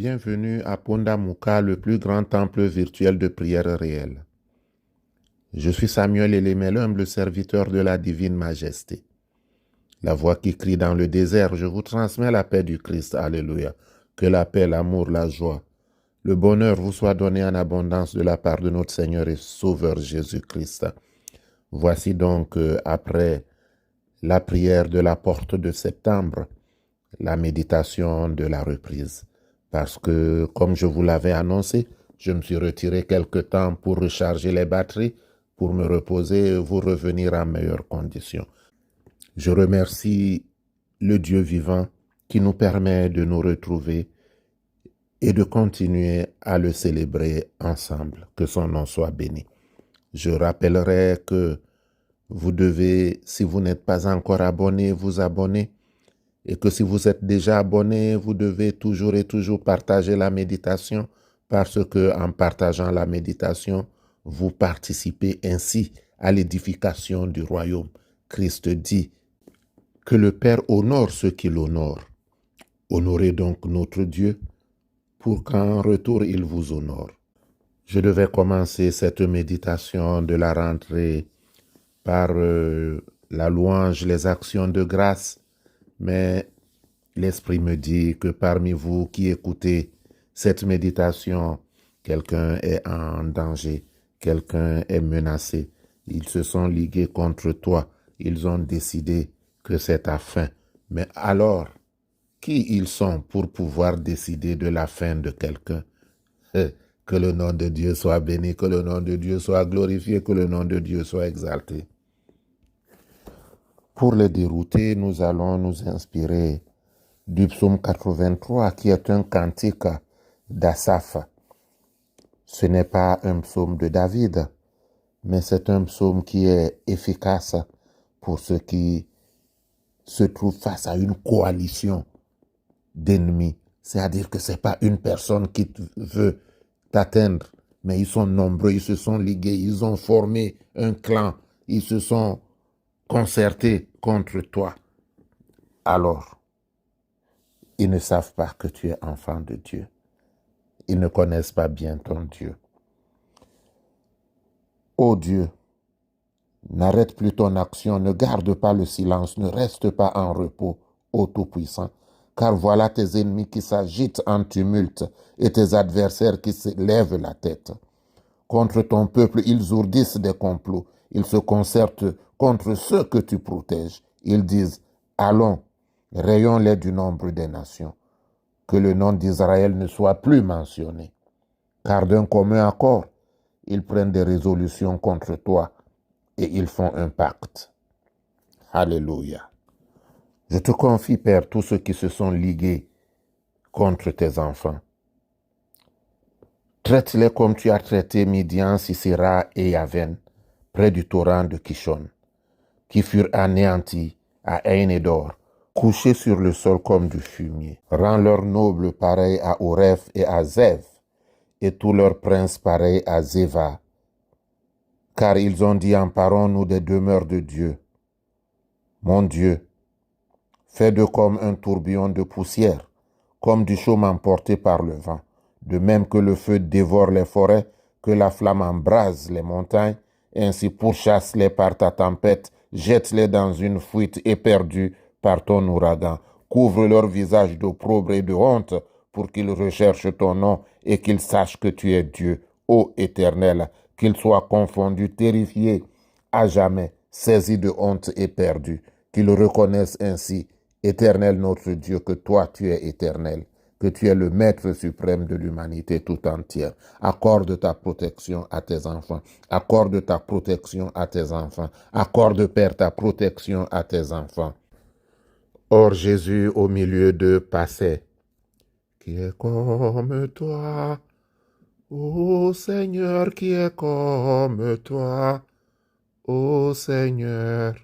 bienvenue à Pondamuka, le plus grand temple virtuel de prière réelle. Je suis Samuel Elemel, humble serviteur de la divine majesté. La voix qui crie dans le désert, je vous transmets la paix du Christ, alléluia. Que la paix, l'amour, la joie, le bonheur vous soit donné en abondance de la part de notre Seigneur et Sauveur Jésus-Christ. Voici donc, après la prière de la porte de septembre, la méditation de la reprise. Parce que, comme je vous l'avais annoncé, je me suis retiré quelque temps pour recharger les batteries, pour me reposer et vous revenir en meilleures conditions. Je remercie le Dieu vivant qui nous permet de nous retrouver et de continuer à le célébrer ensemble. Que son nom soit béni. Je rappellerai que vous devez, si vous n'êtes pas encore abonné, vous abonner. Et que si vous êtes déjà abonné, vous devez toujours et toujours partager la méditation parce que en partageant la méditation, vous participez ainsi à l'édification du royaume. Christ dit que le Père honore ceux qui l'honorent. Honorez donc notre Dieu pour qu'en retour il vous honore. Je devais commencer cette méditation de la rentrée par la louange, les actions de grâce, mais l'Esprit me dit que parmi vous qui écoutez cette méditation, quelqu'un est en danger, quelqu'un est menacé. Ils se sont ligués contre toi, ils ont décidé que c'est ta fin. Mais alors, qui ils sont pour pouvoir décider de la fin de quelqu'un? Que le nom de Dieu soit béni, que le nom de Dieu soit glorifié, que le nom de Dieu soit exalté. Pour les dérouter, nous allons nous inspirer du psaume 83 qui est un cantique d'Asaph. Ce n'est pas un psaume de David, mais c'est un psaume qui est efficace pour ceux qui se trouvent face à une coalition d'ennemis. C'est-à-dire que ce n'est pas une personne qui veut t'atteindre, mais ils sont nombreux, ils se sont ligués, ils ont formé un clan, ils se sont concertés contre toi. Alors, ils ne savent pas que tu es enfant de Dieu. Ils ne connaissent pas bien ton Dieu. Ô Dieu, n'arrête plus ton action, ne garde pas le silence, ne reste pas en repos, ô Tout-Puissant, car voilà tes ennemis qui s'agitent en tumulte et tes adversaires qui se lèvent la tête. Contre ton peuple, ils ourdissent des complots, ils se concertent contre ceux que tu protèges. Ils disent, allons, rayons-les du nombre des nations. Que le nom d'Israël ne soit plus mentionné. Car d'un commun accord, ils prennent des résolutions contre toi et ils font un pacte. Alléluia. Je te confie, Père, tous ceux qui se sont ligués contre tes enfants. Traite-les comme tu as traité Midian, Sisera et Yaven, près du torrent de Kishon, qui furent anéantis à Ein-Edor, couchés sur le sol comme du fumier. Rends leurs nobles pareils à Oreph et à Zev, et tous leurs princes pareils à Zéva. Car ils ont dit, emparons-nous des demeures de Dieu. Mon Dieu, fais d'eux comme un tourbillon de poussière, comme du chaume emporté par le vent. De même que le feu dévore les forêts, que la flamme embrase les montagnes, ainsi pourchasse-les par ta tempête, jette-les dans une fuite éperdue par ton ouragan. Couvre leur visage d'opprobre et de honte, pour qu'ils recherchent ton nom et qu'ils sachent que tu es Dieu, ô Éternel, qu'ils soient confondus, terrifiés, à jamais, saisis de honte et perdus, qu'ils reconnaissent ainsi, Éternel notre Dieu, que toi tu es éternel, que tu es le Maître suprême de l'humanité tout entière. Accorde ta protection à tes enfants, accorde ta protection à tes enfants, accorde, Père, ta protection à tes enfants. Or Jésus au milieu d'eux passait. Qui est comme toi, ô Seigneur, qui est comme toi, ô Seigneur.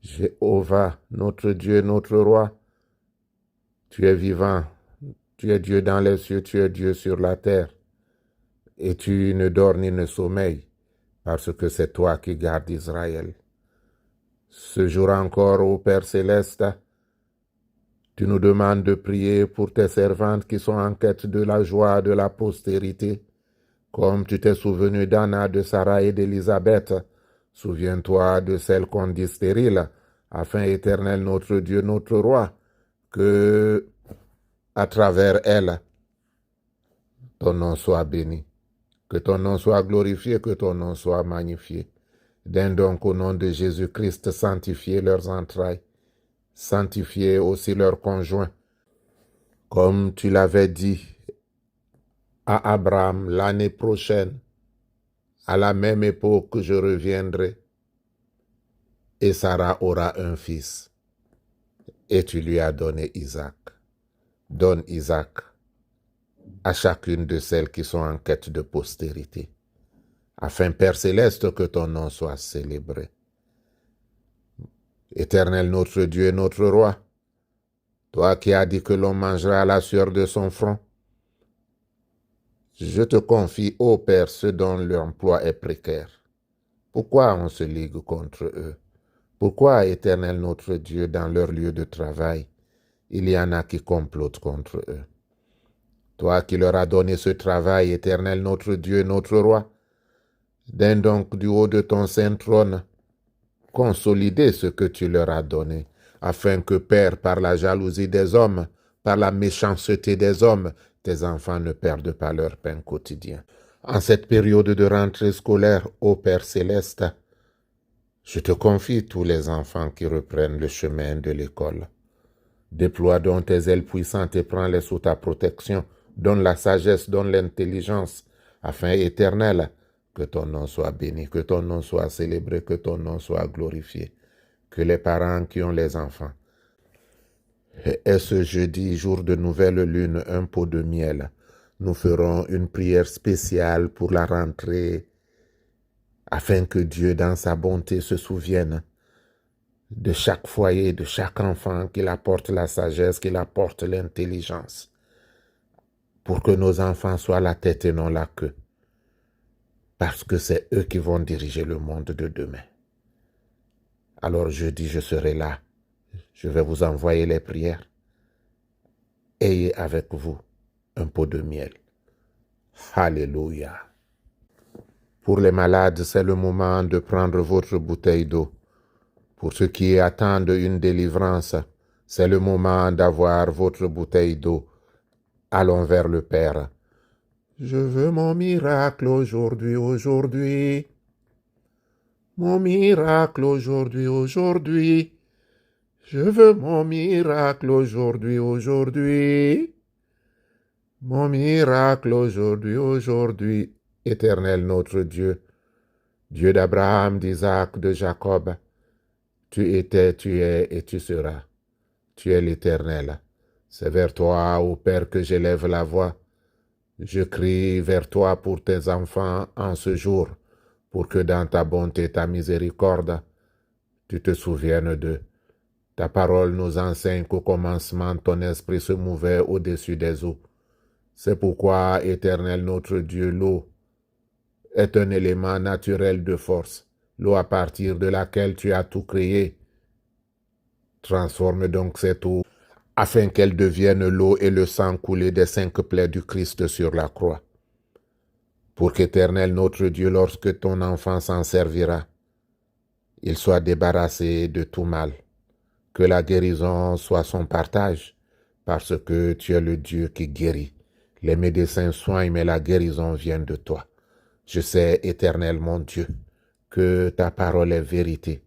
Jéhovah, notre Dieu, notre roi, tu es vivant, tu es Dieu dans les cieux, tu es Dieu sur la terre, et tu ne dors ni ne sommeilles, parce que c'est toi qui gardes Israël. Ce jour encore, ô Père céleste, Tu nous demandes de prier pour tes servantes qui sont en quête de la joie de la postérité. Comme tu t'es souvenu d'Anna, de Sarah et d'Élisabeth, souviens-toi de celles qu'on dit stériles, afin, Éternel notre Dieu, notre Roi, que, à travers elles, ton nom soit béni, que ton nom soit glorifié, que ton nom soit magnifié. Donne donc au nom de Jésus-Christ, sanctifier leurs entrailles, sanctifier aussi leurs conjoints, comme tu l'avais dit à Abraham l'année prochaine, à la même époque, je reviendrai et Sarah aura un fils. Et tu lui as donné Isaac. Donne Isaac à chacune de celles qui sont en quête de postérité, afin, Père céleste, que ton nom soit célébré. Éternel notre Dieu et notre Roi, toi qui as dit que l'on mangera à la sueur de son front, je te confie, ô Père, ceux dont l'emploi est précaire. Pourquoi on se ligue contre eux? Pourquoi, Éternel notre Dieu, dans leur lieu de travail, il y en a qui complotent contre eux? Toi qui leur as donné ce travail, Éternel notre Dieu, notre Roi, donne donc du haut de ton saint trône, consolider ce que tu leur as donné, afin que, Père, par la jalousie des hommes, par la méchanceté des hommes, tes enfants ne perdent pas leur pain quotidien. En cette période de rentrée scolaire, ô Père céleste, je te confie tous les enfants qui reprennent le chemin de l'école. Déploie donc tes ailes puissantes et prends-les sous ta protection. Donne la sagesse, donne l'intelligence, afin, Éternel, que ton nom soit béni, que ton nom soit célébré, que ton nom soit glorifié. Que les parents qui ont les enfants aient ce jeudi, jour de nouvelle lune, un pot de miel. Nous ferons une prière spéciale pour la rentrée, afin que Dieu, dans sa bonté, se souvienne de chaque foyer, de chaque enfant, qu'il apporte la sagesse, qu'il apporte l'intelligence, pour que nos enfants soient la tête et non la queue, parce que c'est eux qui vont diriger le monde de demain. Alors jeudi, je serai là, je vais vous envoyer les prières. Ayez avec vous un pot de miel. Alléluia. Pour les malades, c'est le moment de prendre votre bouteille d'eau. Pour ceux qui attendent une délivrance, c'est le moment d'avoir votre bouteille d'eau. Allons vers le Père. Je veux mon miracle aujourd'hui, aujourd'hui. Mon miracle aujourd'hui, aujourd'hui. Je veux mon miracle aujourd'hui, aujourd'hui. Mon miracle aujourd'hui, aujourd'hui. Éternel notre Dieu, Dieu d'Abraham, d'Isaac, de Jacob, tu étais, tu es et tu seras. Tu es l'Éternel. C'est vers toi, ô Père, que j'élève la voix. Je crie vers toi pour tes enfants en ce jour, pour que dans ta bonté, ta miséricorde, tu te souviennes d'eux. Ta parole nous enseigne qu'au commencement, ton esprit se mouvait au-dessus des eaux. C'est pourquoi, Éternel notre Dieu, l'eau est un élément naturel de force, l'eau à partir de laquelle tu as tout créé. Transforme donc cette eau afin qu'elle devienne l'eau et le sang coulé des 5 plaies du Christ sur la croix. Pour qu'Éternel notre Dieu, lorsque ton enfant s'en servira, il soit débarrassé de tout mal. Que la guérison soit son partage, parce que tu es le Dieu qui guérit. Les médecins soignent, mais la guérison vient de toi. Je sais, Éternel mon Dieu, que ta parole est vérité.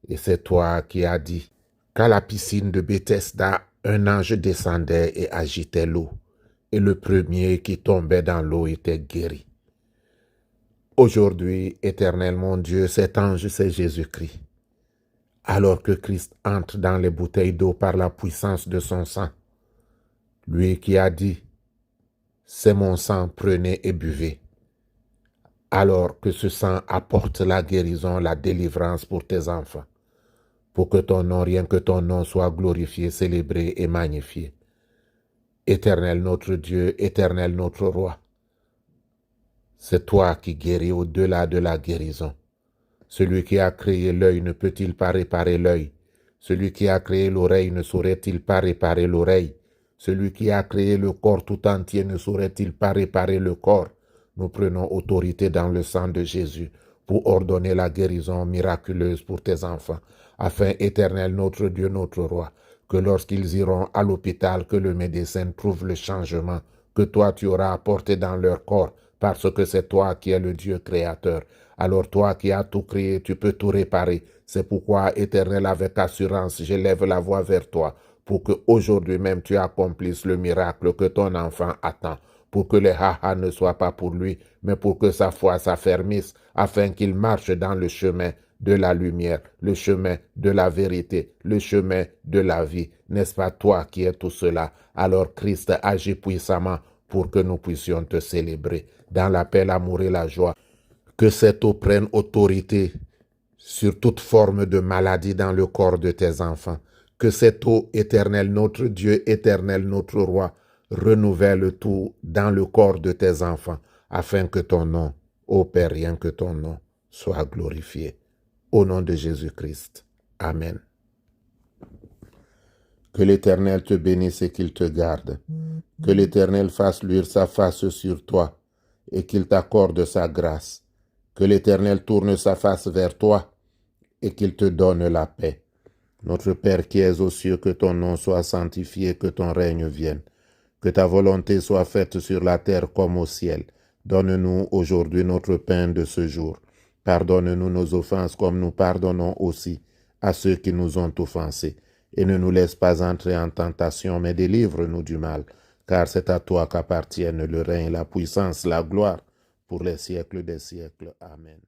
Et c'est toi qui as dit qu'à la piscine de Bethesda, un ange descendait et agitait l'eau, et le premier qui tombait dans l'eau était guéri. Aujourd'hui, Éternel mon Dieu, cet ange, c'est Jésus-Christ. Alors que Christ entre dans les bouteilles d'eau par la puissance de son sang, lui qui a dit, « C'est mon sang, prenez et buvez », alors que ce sang apporte la guérison, la délivrance pour tes enfants, pour que ton nom, rien que ton nom, soit glorifié, célébré et magnifié. Éternel notre Dieu, éternel notre Roi, c'est toi qui guéris au-delà de la guérison. Celui qui a créé l'œil ne peut-il pas réparer l'œil? Celui qui a créé l'oreille ne saurait-il pas réparer l'oreille? Celui qui a créé le corps tout entier ne saurait-il pas réparer le corps? Nous prenons autorité dans le sang de Jésus pour ordonner la guérison miraculeuse pour tes enfants, afin, Éternel, notre Dieu, notre Roi, que lorsqu'ils iront à l'hôpital, que le médecin trouve le changement que toi tu auras apporté dans leur corps, parce que c'est toi qui es le Dieu créateur. Alors toi qui as tout créé, tu peux tout réparer. C'est pourquoi, Éternel, avec assurance, j'élève la voix vers toi, pour que aujourd'hui même tu accomplisses le miracle que ton enfant attend, pour que les ha-ha ne soient pas pour lui, mais pour que sa foi s'affermisse, afin qu'il marche dans le chemin de la lumière, le chemin de la vérité, le chemin de la vie. N'est-ce pas toi qui es tout cela? Alors Christ agit puissamment pour que nous puissions te célébrer dans la paix, l'amour et la joie. Que cette eau prenne autorité sur toute forme de maladie dans le corps de tes enfants. Que cette eau, Éternel, notre Dieu, Éternel, notre Roi, renouvelle tout dans le corps de tes enfants, afin que ton nom, ô Père, rien que ton nom, soit glorifié. Au nom de Jésus-Christ. Amen. Que l'Éternel te bénisse et qu'il te garde. Que l'Éternel fasse luire sa face sur toi et qu'il t'accorde sa grâce. Que l'Éternel tourne sa face vers toi et qu'il te donne la paix. Notre Père qui es aux cieux, que ton nom soit sanctifié, que ton règne vienne. Que ta volonté soit faite sur la terre comme au ciel. Donne-nous aujourd'hui notre pain de ce jour. Pardonne-nous nos offenses comme nous pardonnons aussi à ceux qui nous ont offensés. Et ne nous laisse pas entrer en tentation, mais délivre-nous du mal. Car c'est à toi qu'appartiennent le règne, la puissance, la gloire, pour les siècles des siècles. Amen.